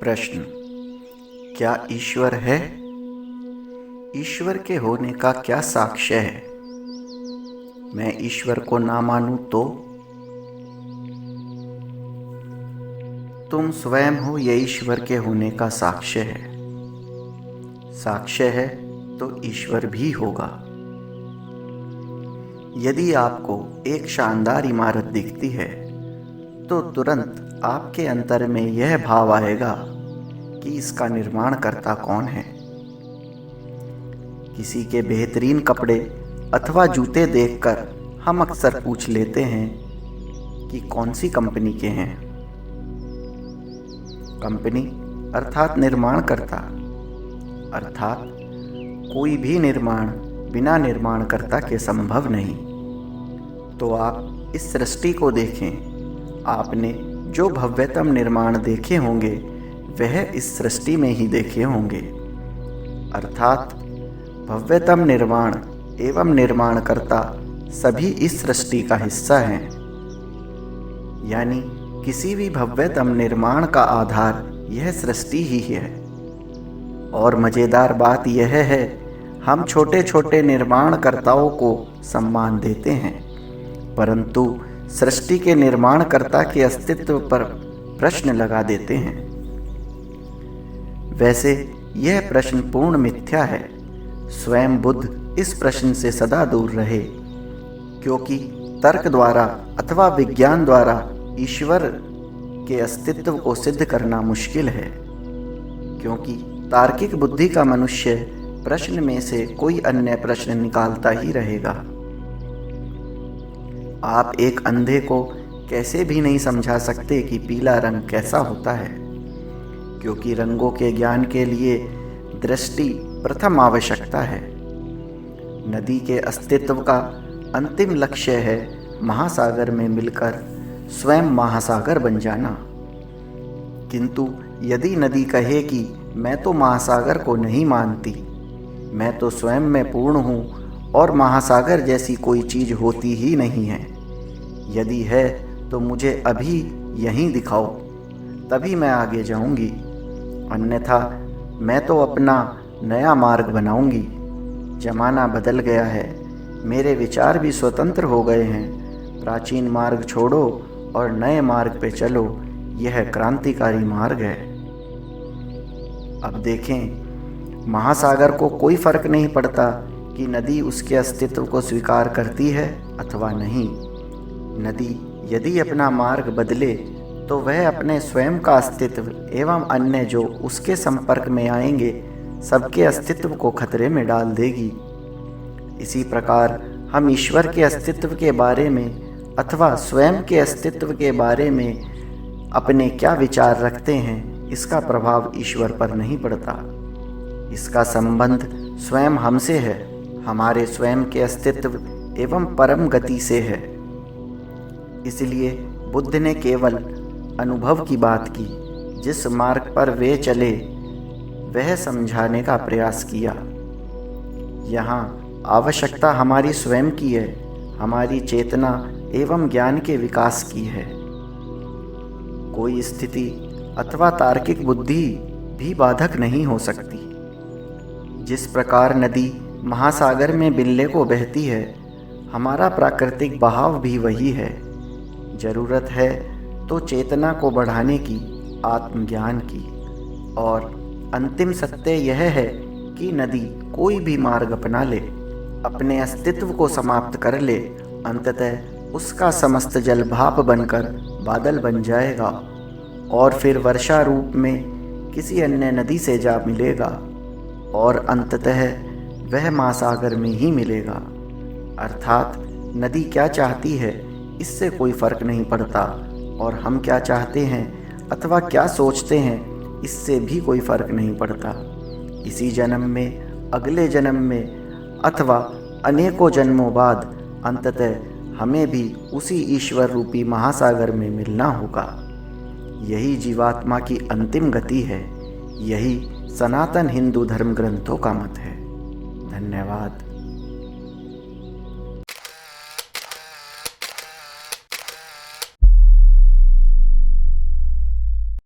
प्रश्न: क्या ईश्वर है? ईश्वर के होने का क्या साक्ष्य है? मैं ईश्वर को ना मानूं तो? तुम स्वयं हो ये ईश्वर के होने का साक्ष्य है। साक्ष्य है तो ईश्वर भी होगा। यदि आपको एक शानदार इमारत दिखती है तो तुरंत आपके अंतर में यह भाव आएगा कि इसका निर्माण करता कौन है। किसी के बेहतरीन कपड़े अथवा जूते देखकर हम अक्सर पूछ लेते हैं कि कौन सी कंपनी के हैं। कंपनी अर्थात निर्माणकर्ता, अर्थात कोई भी निर्माण बिना निर्माणकर्ता के संभव नहीं। तो आप इस सृष्टि को देखें। आपने जो भव्यतम निर्माण देखे होंगे वह इस सृष्टि में ही देखे होंगे, अर्थात भव्यतम निर्माण एवं निर्माणकर्ता सभी इस सृष्टि का हिस्सा हैं। यानी किसी भी भव्यतम निर्माण का आधार यह सृष्टि ही है। और मज़ेदार बात यह है, हम छोटे छोटे निर्माणकर्ताओं को सम्मान देते हैं, परंतु सृष्टि के निर्माणकर्ता के अस्तित्व पर प्रश्न लगा देते हैं। वैसे यह प्रश्न पूर्ण मिथ्या है। स्वयं बुद्ध इस प्रश्न से सदा दूर रहे, क्योंकि तर्क द्वारा अथवा विज्ञान द्वारा ईश्वर के अस्तित्व को सिद्ध करना मुश्किल है, क्योंकि तार्किक बुद्धि का मनुष्य प्रश्न में से कोई अन्य प्रश्न निकालता ही रहेगा। आप एक अंधे को कैसे भी नहीं समझा सकते कि पीला रंग कैसा होता है, क्योंकि रंगों के ज्ञान के लिए दृष्टि प्रथम आवश्यकता है। नदी के अस्तित्व का अंतिम लक्ष्य है महासागर में मिलकर स्वयं महासागर बन जाना। किंतु यदि नदी कहे कि मैं तो महासागर को नहीं मानती, मैं तो स्वयं में पूर्ण हूँ और महासागर जैसी कोई चीज़ होती ही नहीं है, यदि है तो मुझे अभी यहीं दिखाओ, तभी मैं आगे जाऊंगी, अन्यथा मैं तो अपना नया मार्ग बनाऊंगी। जमाना बदल गया है, मेरे विचार भी स्वतंत्र हो गए हैं। प्राचीन मार्ग छोड़ो और नए मार्ग पे चलो, यह क्रांतिकारी मार्ग है। अब देखें, महासागर को कोई फर्क नहीं पड़ता कि नदी उसके अस्तित्व को स्वीकार करती है अथवा नहीं। नदी यदि अपना मार्ग बदले तो वह अपने स्वयं का अस्तित्व एवं अन्य जो उसके संपर्क में आएंगे सबके अस्तित्व को खतरे में डाल देगी। इसी प्रकार हम ईश्वर के अस्तित्व के बारे में अथवा स्वयं के अस्तित्व के बारे में अपने क्या विचार रखते हैं, इसका प्रभाव ईश्वर पर नहीं पड़ता। इसका संबंध स्वयं हमसे है, हमारे स्वयं के अस्तित्व एवं परम गति से है। इसलिए बुद्ध ने केवल अनुभव की बात की, जिस मार्ग पर वे चले वह समझाने का प्रयास किया। यहाँ आवश्यकता हमारी स्वयं की है, हमारी चेतना एवं ज्ञान के विकास की है। कोई स्थिति अथवा तार्किक बुद्धि भी बाधक नहीं हो सकती। जिस प्रकार नदी महासागर में बिल्ले को बहती है, हमारा प्राकृतिक बहाव भी वही है। जरूरत है तो चेतना को बढ़ाने की, आत्मज्ञान की। और अंतिम सत्य यह है कि नदी कोई भी मार्ग अपना ले, अपने अस्तित्व को समाप्त कर ले, अंततः उसका समस्त जल भाप बनकर बादल बन जाएगा और फिर वर्षा रूप में किसी अन्य नदी से जा मिलेगा और अंततः वह महासागर में ही मिलेगा। अर्थात नदी क्या चाहती है इससे कोई फर्क नहीं पड़ता, और हम क्या चाहते हैं अथवा क्या सोचते हैं इससे भी कोई फर्क नहीं पड़ता। इसी जन्म में, अगले जन्म में अथवा अनेकों जन्मों बाद अंततः हमें भी उसी ईश्वर रूपी महासागर में मिलना होगा। यही जीवात्मा की अंतिम गति है। यही सनातन हिंदू धर्म ग्रंथों का मत है। धन्यवाद।